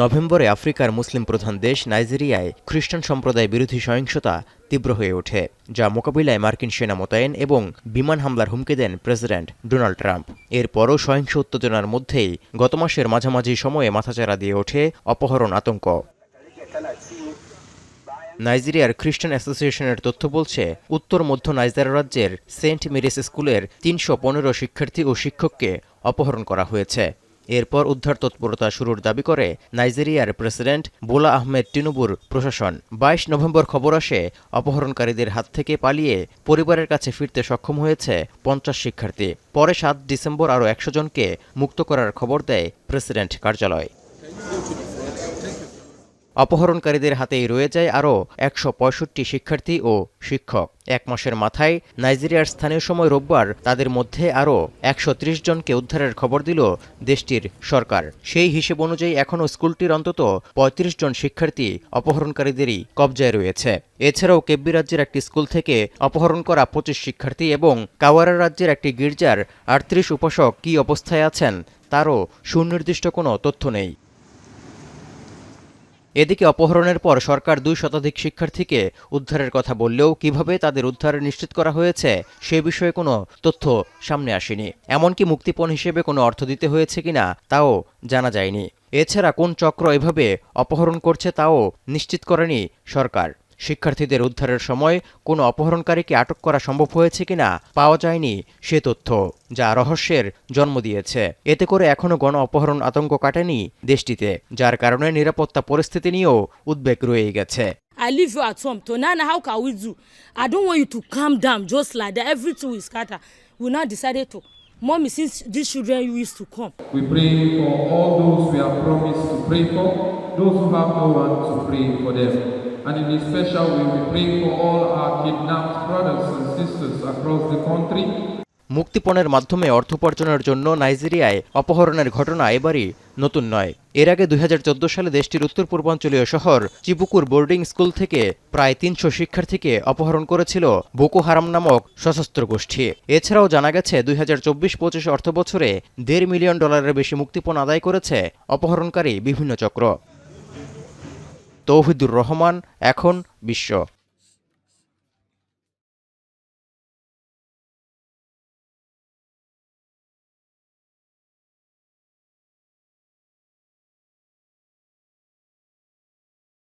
নভেম্বরে আফ্রিকার মুসলিম প্রধান দেশ নাইজেরিয়ায় খ্রিস্টান সম্প্রদায় বিরোধী সহিংসতা তীব্র হয়ে ওঠে, যা মোকাবিলায় মার্কিন সেনা মোতায়েন এবং বিমান হামলার হুমকি দেন প্রেসিডেন্ট ডোনাল্ড ট্রাম্প। এরপরও সহিংস উত্তেজনার মধ্যেই গত মাসের মাঝামাঝি সময়ে মাথাচাড়া দিয়ে ওঠে অপহরণ আতঙ্ক। নাইজেরিয়ার খ্রিস্টান অ্যাসোসিয়েশনের তথ্য বলছে, উত্তর মধ্য নাইজার রাজ্যের সেন্ট মেরিস স্কুলের ৩১৫ শিক্ষার্থী ও শিক্ষককে অপহরণ করা হয়েছে। এরপর উদ্ধার তৎপরতা শুরুর দাবি করে নাইজেরিয়ার প্রেসিডেন্ট বোলা আহমেদ টিনুবুর প্রশাসন। ২২ নভেম্বর খবর আসে, অপহরণকারীদের হাত থেকে পালিয়ে পরিবারের কাছে ফিরতে সক্ষম হয়েছে ৫০ শিক্ষার্থী। পরে ৭ ডিসেম্বর আরও ১০০ জনকে মুক্ত করার খবর দেয় প্রেসিডেন্ট কার্যালয়। অপহরণকারীদের হাতেই রয়ে যায় আরও ১৬৫ শিক্ষার্থী ও শিক্ষক। এক মাসের মাথায় নাইজেরিয়ার স্থানীয় সময় রোববার তাদের মধ্যে আরও ১৩০ জনকে উদ্ধারের খবর দিল দেশটির সরকার। সেই হিসেব অনুযায়ী এখনও স্কুলটির অন্তত ৩৫ জন শিক্ষার্থী অপহরণকারীদেরই কবজায় রয়েছে। এছাড়াও কেব্বি রাজ্যের একটি স্কুল থেকে অপহরণ করা ২৫ শিক্ষার্থী এবং কাওয়ারা রাজ্যের একটি গির্জার ৩৮ উপাসক কী অবস্থায় আছেন তারও সুনির্দিষ্ট কোনো তথ্য নেই। এদিকে অপহরণের পর সরকার ২ শতাধিক শিক্ষার্থীকে উদ্ধারের কথা বললেও কিভাবে তাদের উদ্ধার নিশ্চিত করা হয়েছে সে বিষয়ে কোনো তথ্য সামনে আসেনি। এমনকি মুক্তিপণ হিসেবে কোনো অর্থ দিতে হয়েছে কিনা তাও জানা যায়নি। এছাড়া কোন চক্র এভাবে অপহরণ করছে তাও নিশ্চিত করেনি সরকার। শিক্ষার্থীদের উদ্ধারের সময় কোনো অপহরণকারীকে আটক করা সম্ভব হয়েছে কিনা পাওয়া যায়নি সে তথ্য, যা রহস্যের জন্ম দিয়েছে। এতে করে এখনও গণ অপহরণ আতঙ্ক কাটেনি দেশটিতে, যার কারণে নিরাপত্তা পরিস্থিতি নিয়েও উদ্বেগ রয়ে গেছে। I leave you at home. Tonana, how can we do? I don't want you to calm down just like that. Everything will scatter. We now decided to. Mommy, since these children used to come. We pray for all those we have promised to pray for, those who have no one to pray for them. And in a special way, we pray for all our kidnapped brothers and sisters across the country. মুক্তিপণের মাধ্যমে অর্থ উপার্জনের জন্য নাইজেরিয়ায় অপহরণের ঘটনা এবারই নতুন নয়। এর আগে ২০১৪ সালে দেশটির উত্তর পূর্বাঞ্চলীয় শহর চিবুকুর বোর্ডিং স্কুল থেকে প্রায় ৩০০ শিক্ষার্থীকে অপহরণ করেছিল বোকো হারাম নামক সশস্ত্র গোষ্ঠী। এছাড়াও জানা গেছে ২০২৪-২৫ অর্থবছরে $১.৫ মিলিয়ন বেশি মুক্তিপণ আদায় করেছে অপহরণকারী বিভিন্ন চক্র। তৌহিদুর রহমান, এখন বিশ্ব।